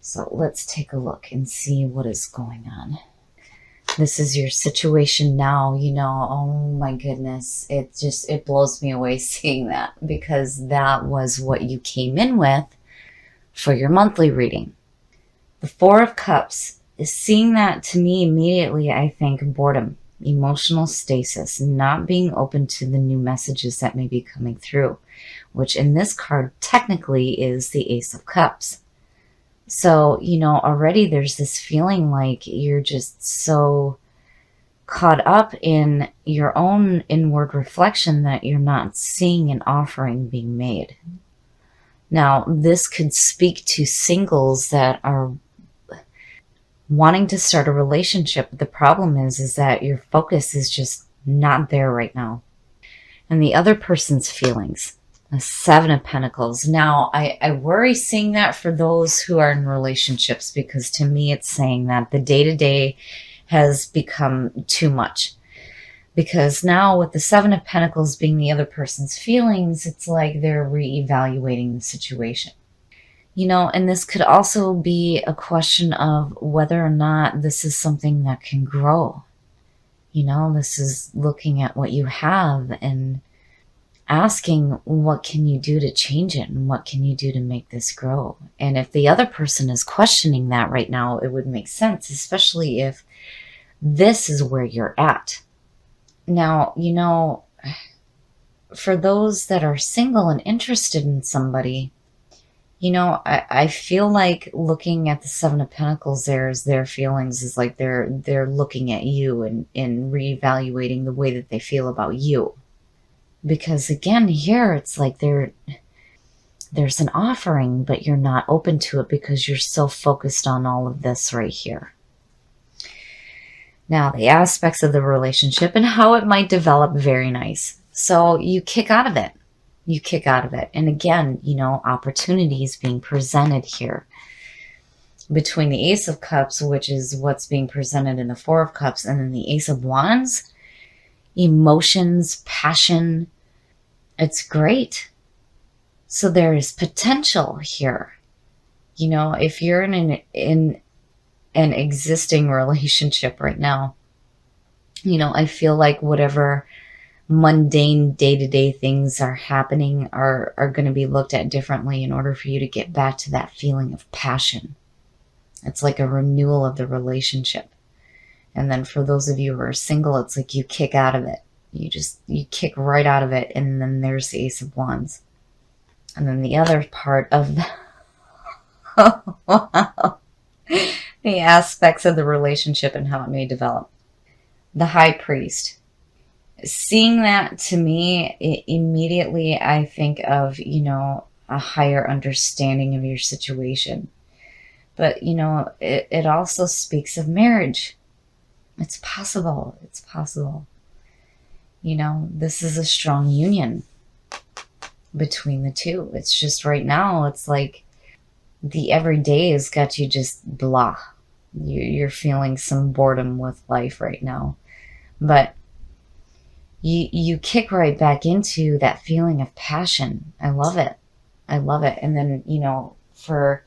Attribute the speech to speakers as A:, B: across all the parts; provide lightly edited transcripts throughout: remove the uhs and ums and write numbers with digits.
A: So let's take a look and see what is going on. This is your situation now, oh my goodness. It blows me away seeing that, because that was what you came in with for your monthly reading. The Four of Cups is seeing that, to me immediately, I think boredom, emotional stasis, not being open to the new messages that may be coming through, which in this card technically is the Ace of Cups. So, already there's this feeling like you're just so caught up in your own inward reflection that you're not seeing an offering being made. Now, this could speak to singles that are wanting to start a relationship. The problem is that your focus is just not there right now. And the other person's feelings. The Seven of Pentacles. Now, I worry seeing that for those who are in relationships, because to me it's saying that the day-to-day has become too much. Because now with the Seven of Pentacles being the other person's feelings, it's like they're reevaluating the situation. And this could also be a question of whether or not this is something that can grow. This is looking at what you have and asking, what can you do to change it? And what can you do to make this grow? And if the other person is questioning that right now, it would make sense, especially if this is where you're at. Now, for those that are single and interested in somebody, I feel like looking at the Seven of Pentacles, their feelings is like they're looking at you and reevaluating the way that they feel about you. Because again, here it's like there's an offering, but you're not open to it because you're so focused on all of this right here. Now, the aspects of the relationship and how it might develop, very nice. So you kick out of it. You kick out of it. And again, opportunities being presented here. Between the Ace of Cups, which is what's being presented in the Four of Cups, and then the Ace of Wands, emotions, passion, it's great. So there is potential here. If you're in an existing relationship right now, I feel like whatever mundane day-to-day things are happening are going to be looked at differently in order for you to get back to that feeling of passion. It's like a renewal of the relationship. And then for those of you who are single, it's like you kick out of it. You kick right out of it. And then there's the Ace of Wands. And then the other part of the aspects of the relationship and how it may develop. The High Priest. Seeing that, to me, immediately I think of, a higher understanding of your situation. But, it also speaks of marriage. It's possible. It's possible. This is a strong union between the two. It's just right now, it's like the everyday has got you just blah. You're feeling some boredom with life right now. But you kick right back into that feeling of passion. I love it. I love it. And then, for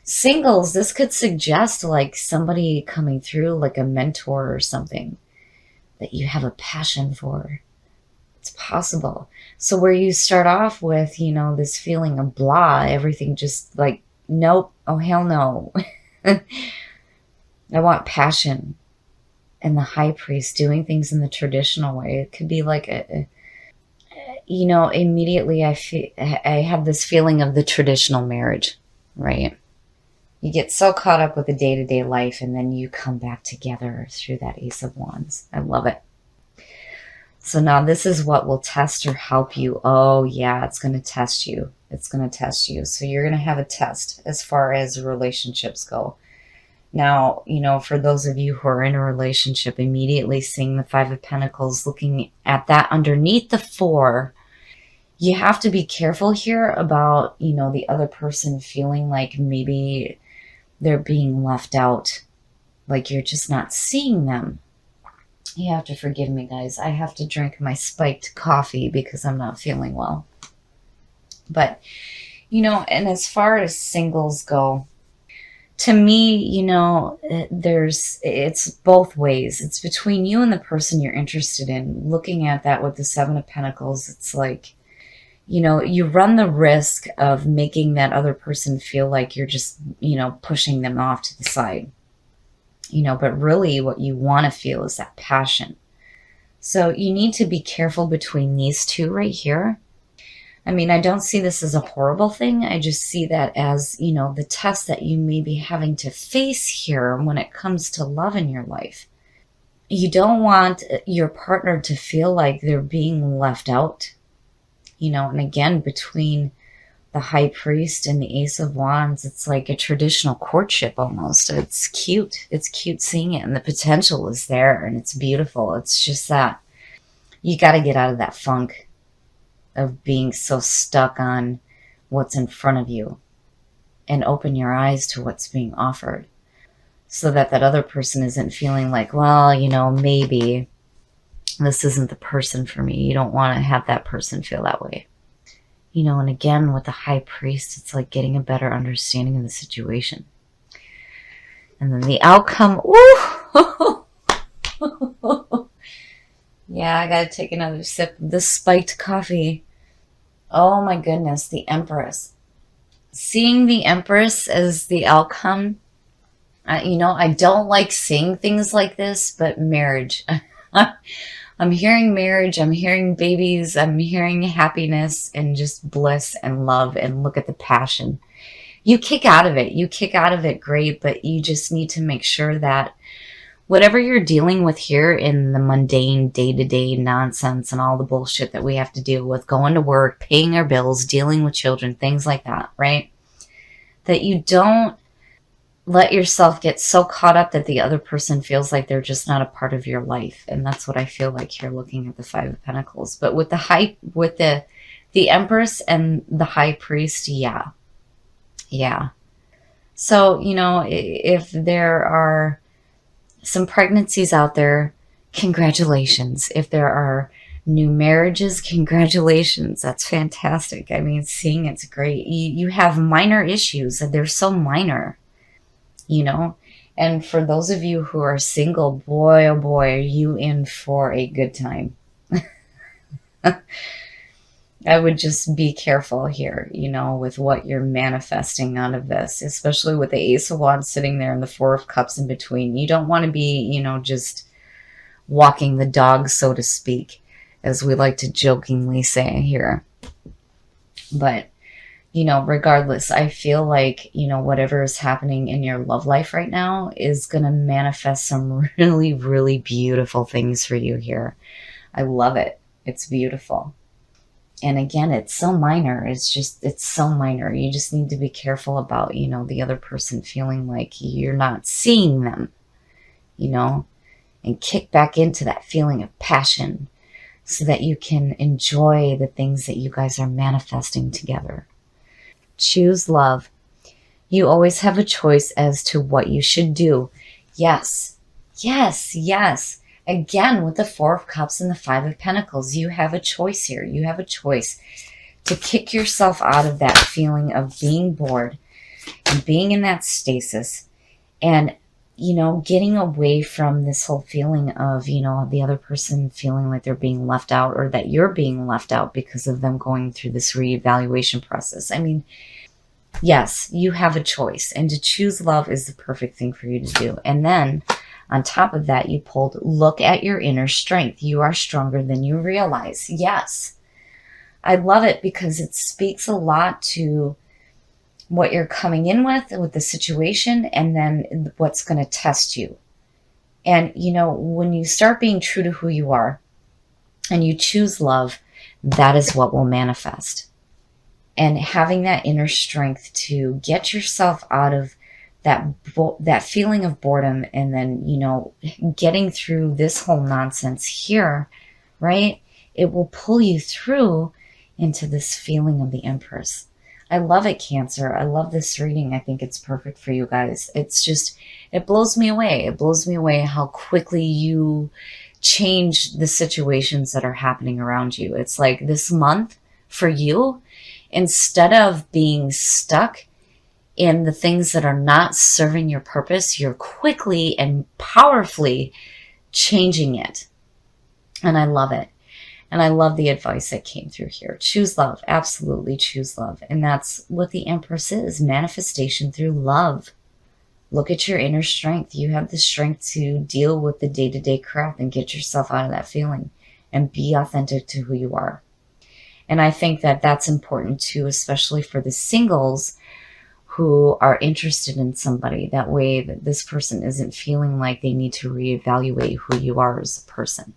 A: singles, this could suggest like somebody coming through, like a mentor or something that you have a passion for. It's possible. So where you start off with, this feeling of blah, everything just like, nope, oh hell no. I want passion. And the High Priest doing things in the traditional way. It could be like immediately I have this feeling of the traditional marriage, right? You get so caught up with the day-to-day life, and then you come back together through that Ace of Wands. I love it. So now this is what will test or help you. Oh yeah, it's going to test you. It's going to test you. So you're going to have a test as far as relationships go. Now, for those of you who are in a relationship, immediately seeing the Five of Pentacles, looking at that underneath the Four, you have to be careful here about, the other person feeling like maybe they're being left out, like you're just not seeing them. You have to forgive me, guys. I have to drink my spiked coffee because I'm not feeling well. But, and as far as singles go, To me, it's both ways. It's between you and the person you're interested in. Looking at that with the Seven of Pentacles, it's like, you run the risk of making that other person feel like you're just, pushing them off to the side. But really what you want to feel is that passion. So you need to be careful between these two right here. I mean, I don't see this as a horrible thing. I just see that as, the test that you may be having to face here when it comes to love in your life. You don't want your partner to feel like they're being left out. And again, between the High Priest and the Ace of Wands, it's like a traditional courtship almost. It's cute. It's cute seeing it, and the potential is there, and it's beautiful. It's just that you got to get out of that funk of being so stuck on what's in front of you and open your eyes to what's being offered, so that that other person isn't feeling like, well, maybe this isn't the person for me. You don't want to have that person feel that way. And again, with the High Priest, it's like getting a better understanding of the situation. And then the outcome, ooh! Yeah, I gotta take another sip of this spiked coffee. Oh my goodness, the Empress. Seeing the Empress as the outcome, I don't like seeing things like this, but marriage. I'm hearing marriage, I'm hearing babies, I'm hearing happiness and just bliss and love, and look at the passion. You kick out of it great, but you just need to make sure that whatever you're dealing with here in the mundane day-to-day nonsense and all the bullshit that we have to deal with, going to work, paying our bills, dealing with children, things like that, right? That you don't let yourself get so caught up that the other person feels like they're just not a part of your life. And that's what I feel like here looking at the Five of Pentacles. But with the Empress and the High Priest, yeah. So, if there are some pregnancies out there, congratulations. If there are new marriages, congratulations. That's fantastic. I mean, seeing it's great. You have minor issues, and they're so minor. And for those of you who are single, boy, oh boy, are you in for a good time. I would just be careful here, with what you're manifesting out of this, especially with the Ace of Wands sitting there and the Four of Cups in between. You don't want to be, just walking the dog, so to speak, as we like to jokingly say here. But regardless, I feel like, whatever is happening in your love life right now is going to manifest some really, really beautiful things for you here. I love it. It's beautiful. And again, it's so minor. It's so minor. You just need to be careful about, the other person feeling like you're not seeing them, and kick back into that feeling of passion so that you can enjoy the things that you guys are manifesting together. Choose love. You always have a choice as to what you should do. Yes. Again, with the Four of Cups and the Five of Pentacles, you have a choice here. You have a choice to kick yourself out of that feeling of being bored and being in that stasis, and, getting away from this whole feeling of, the other person feeling like they're being left out, or that you're being left out because of them going through this reevaluation process. I mean, yes, you have a choice, and to choose love is the perfect thing for you to do. And then on top of that, you pulled, look at your inner strength. You are stronger than you realize. Yes. I love it because it speaks a lot to what you're coming in with the situation, and then what's going to test you. And, when you start being true to who you are and you choose love, that is what will manifest. And having that inner strength to get yourself out of that feeling of boredom, and then, getting through this whole nonsense here, right? It will pull you through into this feeling of the Empress. I love it, Cancer. I love this reading. I think it's perfect for you guys. It's just, it blows me away. It blows me away how quickly you change the situations that are happening around you. It's like this month for you, instead of being stuck in the things that are not serving your purpose, you're quickly and powerfully changing it. And I love it. And I love the advice that came through here. Choose love. Absolutely choose love. And that's what the Empress is. Manifestation through love. Look at your inner strength. You have the strength to deal with the day-to-day crap and get yourself out of that feeling and be authentic to who you are. And I think that that's important too, especially for the singles who are interested in somebody. That way that this person isn't feeling like they need to reevaluate who you are as a person.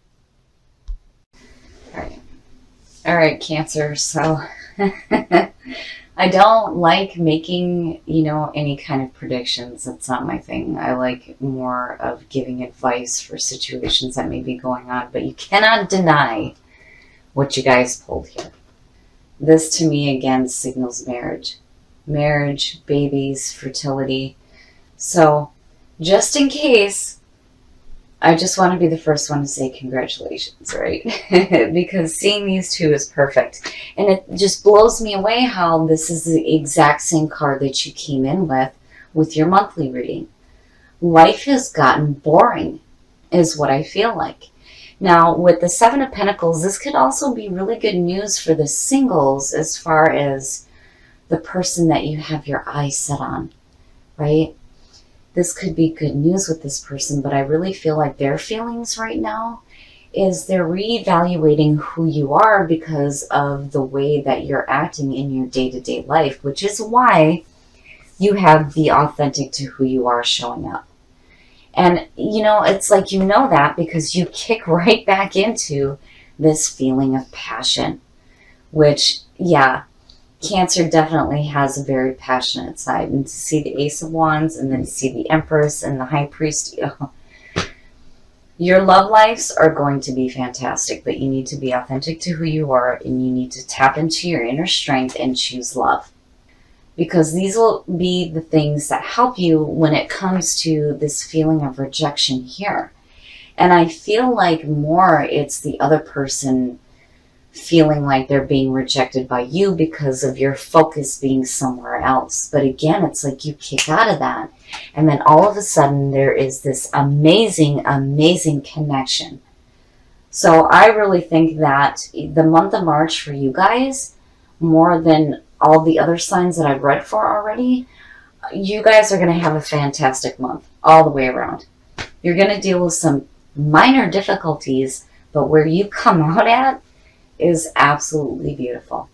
A: All right, Cancer. So I don't like making, any kind of predictions. That's not my thing. I like more of giving advice for situations that may be going on, but you cannot deny what you guys pulled here. This to me, again, signals marriage. Marriage, babies, fertility. So just in case, I just want to be the first one to say congratulations, right? Because seeing these two is perfect. And it just blows me away how this is the exact same card that you came in with your monthly reading. Life has gotten boring, is what I feel like. Now, with the Seven of Pentacles, this could also be really good news for the singles as far as the person that you have your eyes set on, right? This could be good news with this person, but I really feel like their feelings right now is they're reevaluating who you are because of the way that you're acting in your day-to-day life, which is why you have the authentic to who you are showing up. And, it's like that because you kick right back into this feeling of passion, which, yeah, Cancer definitely has a very passionate side. And to see the Ace of Wands and then to see the Empress and the High Priest, your love lives are going to be fantastic, but you need to be authentic to who you are and you need to tap into your inner strength and choose love. Because these will be the things that help you when it comes to this feeling of rejection here. And I feel like more it's the other person feeling like they're being rejected by you because of your focus being somewhere else. But again, it's like you kick out of that. And then all of a sudden there is this amazing, amazing connection. So I really think that the month of March for you guys, more than all the other signs that I've read for already, you guys are going to have a fantastic month all the way around. You're going to deal with some minor difficulties, but where you come out at is absolutely beautiful.